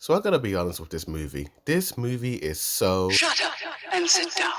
So I gotta be honest with this movie. This movie is so Shut up and sit down.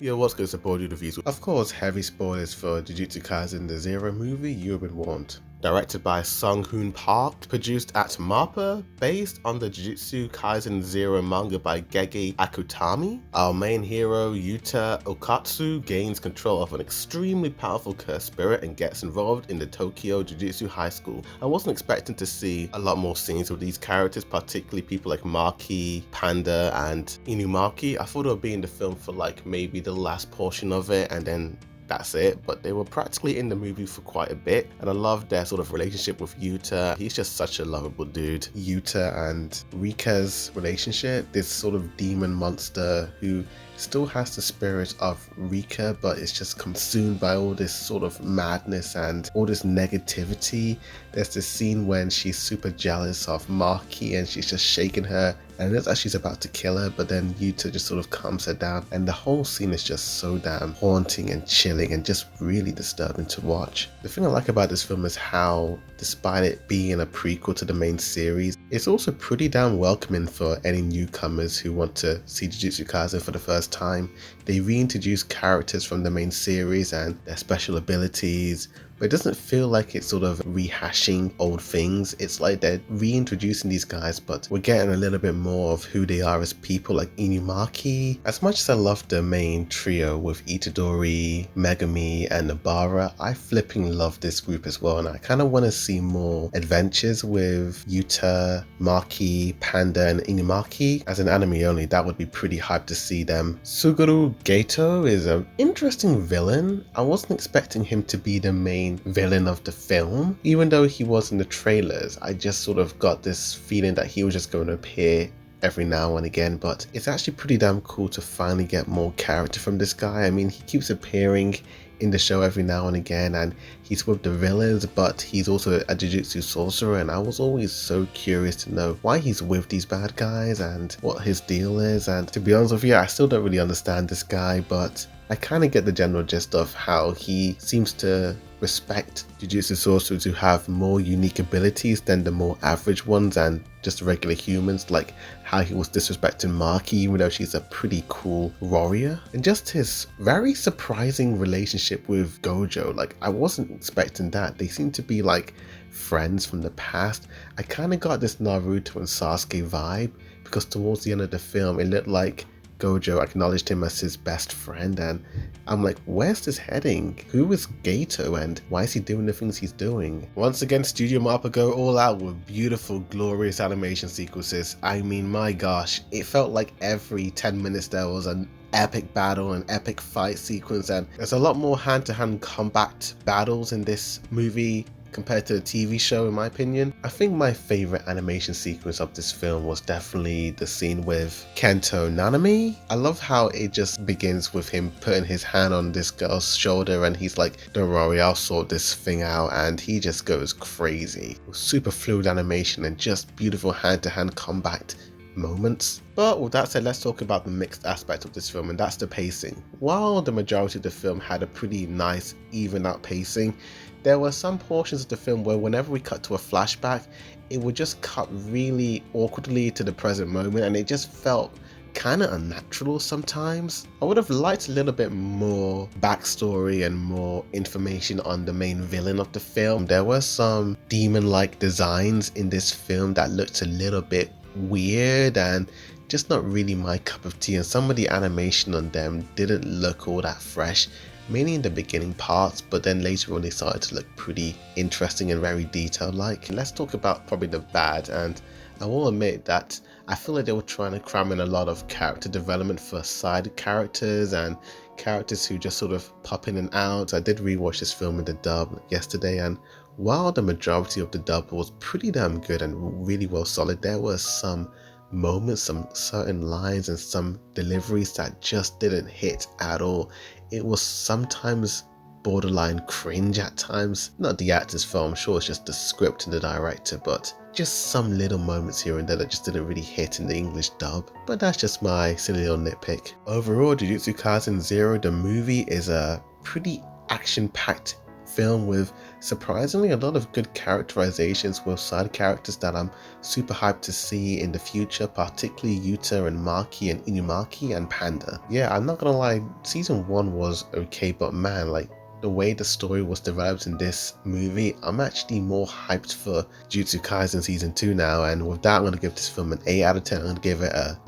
Yo, what's good, support you reviews. Of course, heavy spoilers for Jujutsu Kaisen the Zero movie, you've been warned. Directed by Sung Hoon Park, produced at MAPPA, based on the Jujutsu Kaisen Zero manga by Gege Akutami. Our main hero, Yuta Okatsu, gains control of an extremely powerful cursed spirit and gets involved in the Tokyo Jujutsu High School. I wasn't expecting to see a lot more scenes with these characters, particularly people like Maki, Panda, and Inumaki. I thought it would be in the film for like maybe the last portion of it and then that's it, but they were practically in the movie for quite a bit, and I love their sort of relationship with Yuta. He's just such a lovable dude. Yuta and Rika's relationship, this sort of demon monster who still has the spirit of Rika, but it's just consumed by all this sort of madness and all this negativity. There's this scene when she's super jealous of Maki and she's just shaking her, and it looks like she's about to kill her, but then Yuta just sort of calms her down, and the whole scene is just so damn haunting and chilling and just really disturbing to watch. The thing I like about this film is how, despite it being a prequel to the main series, it's also pretty damn welcoming for any newcomers who want to see Jujutsu Kaisen for the first time. They reintroduce characters from the main series and their special abilities, but it doesn't feel like it's sort of rehashing old things. It's like they're reintroducing these guys, but we're getting a little bit more of who they are as people, like Inumaki. As much as I love the main trio with Itadori, Megami, and Nobara, I flipping love this group as well, and I kind of want to see more adventures with Yuta, Maki, Panda, and Inumaki. As an anime only, that would be pretty hyped to see them. Suguru Gato is an interesting villain. I wasn't expecting him to be the main villain of the film. Even though he was in the trailers, I just sort of got this feeling that he was just going to appear every now and again, but it's actually pretty damn cool to finally get more character from this guy. I mean, he keeps appearing in the show every now and again, and he's with the villains, but he's also a Jujutsu sorcerer, and I was always so curious to know why he's with these bad guys and what his deal is. And to be honest with you, I still don't really understand this guy, but I kind of get the general gist of how he seems to respect Jujutsu sorcerers who have more unique abilities than the more average ones and just regular humans, like how he was disrespecting Maki even though she's a pretty cool warrior, and just his very surprising relationship with Gojo. Like, I wasn't expecting that. They seem to be like friends from the past. I kind of got this Naruto and Sasuke vibe because towards the end of the film it looked like Gojo acknowledged him as his best friend, and I'm like, where's this heading? Who is Gato and why is he doing the things he's doing? Once again, Studio Mappa go all out with beautiful, glorious animation sequences. I mean, my gosh, it felt like every 10 minutes there was an epic battle, an epic fight sequence, and there's a lot more hand-to-hand combat battles in this movie compared to the TV show, in my opinion. I think my favorite animation sequence of this film was definitely the scene with Kento Nanami. I love how it just begins with him putting his hand on this girl's shoulder and he's like, don't worry, I'll sort this thing out, and he just goes crazy. Super fluid animation and just beautiful hand-to-hand combat moments. But with that said, let's talk about the mixed aspect of this film, and that's the pacing. While the majority of the film had a pretty nice, even out pacing, there were some portions of the film where whenever we cut to a flashback, it would just cut really awkwardly to the present moment, and it just felt kind of unnatural sometimes. I would have liked a little bit more backstory and more information on the main villain of the film. There were some demon-like designs in this film that looked a little bit weird and just not really my cup of tea, and some of the animation on them didn't look all that fresh, mainly in the beginning parts, but then later on they started to look pretty interesting and very detailed like. Let's talk about probably the bad, and I will admit that I feel like they were trying to cram in a lot of character development for side characters and characters who just sort of pop in and out. I did rewatch this film in the dub yesterday, and while the majority of the dub was pretty damn good and really well solid, there were some moments, some certain lines and some deliveries that just didn't hit at all. It was sometimes borderline cringe at times. Not the actor's fault, I'm sure it's just the script and the director, but just some little moments here and there that just didn't really hit in the English dub. But that's just my silly little nitpick. Overall, Jujutsu Kaisen 0, the movie, is a pretty action-packed film with surprisingly a lot of good characterizations with side characters that I'm super hyped to see in the future, particularly Yuta and Maki and Inumaki and Panda. Yeah, I'm not gonna lie, season 1 was okay, but man, like, the way the story was developed in this movie, I'm actually more hyped for Jujutsu Kaisen season 2 now, and with that I'm gonna give this film an 8 out of 10. I'll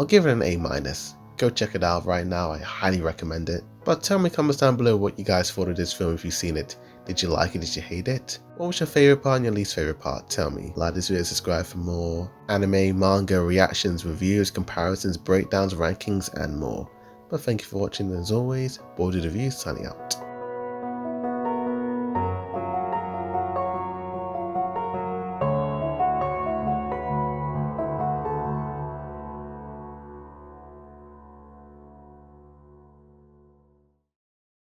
give it an A-. Go check it out right now, I highly recommend it. But tell me in the comments down below what you guys thought of this film if you've seen it. Did you like it? Did you hate it? What was your favorite part and your least favorite part? Tell me. Like this video, subscribe for more anime, manga, reactions, reviews, comparisons, breakdowns, rankings, and more. But thank you for watching, and as always, Boarded Reviews signing out.